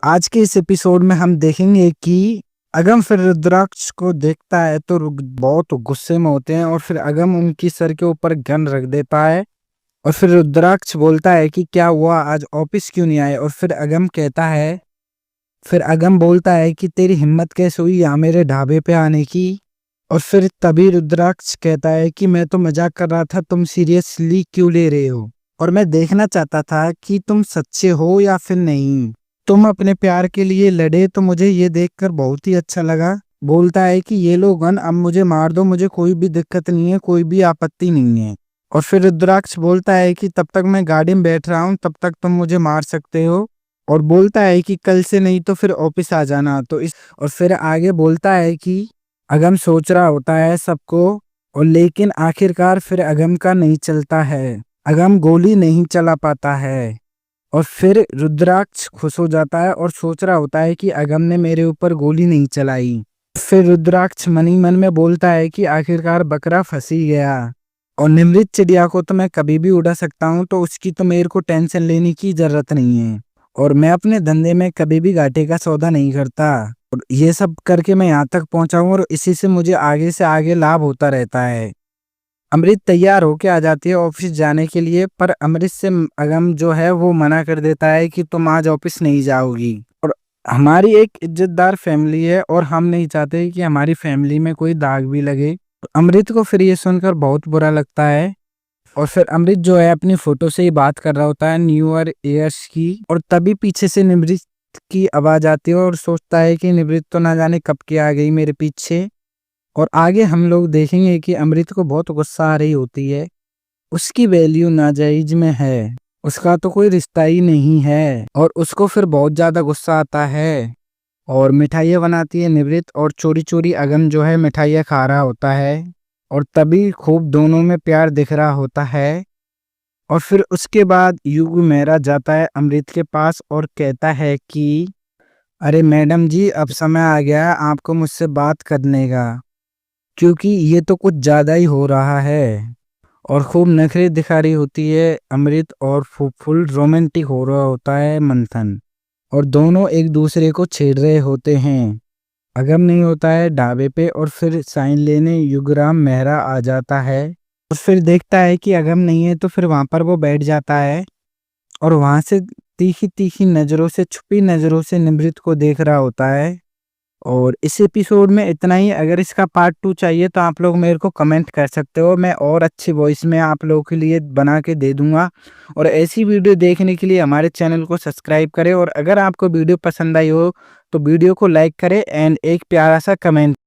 आज के इस एपिसोड में हम देखेंगे कि अगम फिर रुद्राक्ष को देखता है तो बहुत गुस्से में होते हैं और फिर अगम उनकी सर के ऊपर गन रख देता है। और फिर रुद्राक्ष बोलता है कि क्या हुआ, आज ऑफिस क्यों नहीं आए। और फिर अगम बोलता है कि तेरी हिम्मत कैसे हुई यहाँ मेरे ढाबे पे आने की। और फिर तभी रुद्राक्ष कहता है कि मैं तो मजाक कर रहा था, तुम सीरियसली क्यों ले रहे हो, और मैं देखना चाहता था कि तुम सच्चे हो या फिर नहीं। तुम अपने प्यार के लिए लड़े तो मुझे ये देखकर बहुत ही अच्छा लगा। बोलता है कि ये लो गन, अब मुझे मार दो, मुझे कोई भी दिक्कत नहीं है, कोई भी आपत्ति नहीं है। और फिर रुद्राक्ष बोलता है कि तब तक मैं गाड़ी में बैठ रहा हूँ, तब तक तुम मुझे मार सकते हो। और बोलता है कि कल से नहीं तो फिर ऑफिस आ जाना। और फिर आगे बोलता है कि अगम सोच रहा होता है सबको, और लेकिन आखिरकार फिर अगम का नहीं चलता है, अगम गोली नहीं चला पाता है। और फिर रुद्राक्ष खुश हो जाता है और सोच रहा होता है कि अगम ने मेरे ऊपर गोली नहीं चलाई। फिर रुद्राक्ष मन ही मन में बोलता है कि आखिरकार बकरा फंस ही गया, और निमृत चिड़िया को तो मैं कभी भी उड़ा सकता हूँ, तो उसकी तो मेरे को टेंशन लेने की जरूरत नहीं है। और मैं अपने धंधे में कभी भी घाटे का सौदा नहीं करता, और ये सब करके मैं यहाँ तक पहुंचा हूँ और इसी से आगे लाभ होता रहता है। अमृत तैयार होके आ जाती है ऑफिस जाने के लिए, पर अमृत से अगम जो है वो मना कर देता है कि तुम आज ऑफिस नहीं जाओगी। और हमारी एक इज्जतदार फैमिली है और हम नहीं चाहते कि हमारी फैमिली में कोई दाग भी लगे। तो अमृत को फिर ये सुनकर बहुत बुरा लगता है। और फिर अमृत जो है अपनी फोटो से ही बात कर रहा होता है न्यू ईयर्स की, और तभी पीछे से निमृत की आवाज आती है और सोचता है कि निमृत तो ना जाने कब की आ गई मेरे पीछे। और आगे हम लोग देखेंगे कि अमृत को बहुत गुस्सा आ रही होती है, उसकी वैल्यू नाजायज में है, उसका तो कोई रिश्ता ही नहीं है, और उसको फिर बहुत ज्यादा गुस्सा आता है। और मिठाइयाँ बनाती है निवृत्त, और चोरी चोरी अगम जो है मिठाइयाँ खा रहा होता है, और तभी खूब दोनों में प्यार दिख रहा होता है। और फिर उसके बाद युग मेहरा जाता है अमृत के पास और कहता है कि अरे मैडम जी, अब समय आ गया है आपको मुझसे बात करने का, क्योंकि ये तो कुछ ज्यादा ही हो रहा है। और खूब नखरे दिखा रही होती है अमृत, और फुल रोमांटिक हो रहा होता है मंथन, और दोनों एक दूसरे को छेड़ रहे होते हैं। अगम नहीं होता है ढाबे पे, और फिर साइन लेने युगराम मेहरा आ जाता है। और फिर देखता है कि अगम नहीं है, तो फिर वहां पर वो बैठ जाता है और वहां से तीखी तीखी नजरों से, छुपी नजरों से निमृत को देख रहा होता है। और इस एपिसोड में इतना ही। अगर इसका पार्ट 2 चाहिए तो आप लोग मेरे को कमेंट कर सकते हो, मैं और अच्छी वॉइस में आप लोगों के लिए बना के दे दूंगा। और ऐसी वीडियो देखने के लिए हमारे चैनल को सब्सक्राइब करें, और अगर आपको वीडियो पसंद आई हो तो वीडियो को लाइक करें एंड एक प्यारा सा कमेंट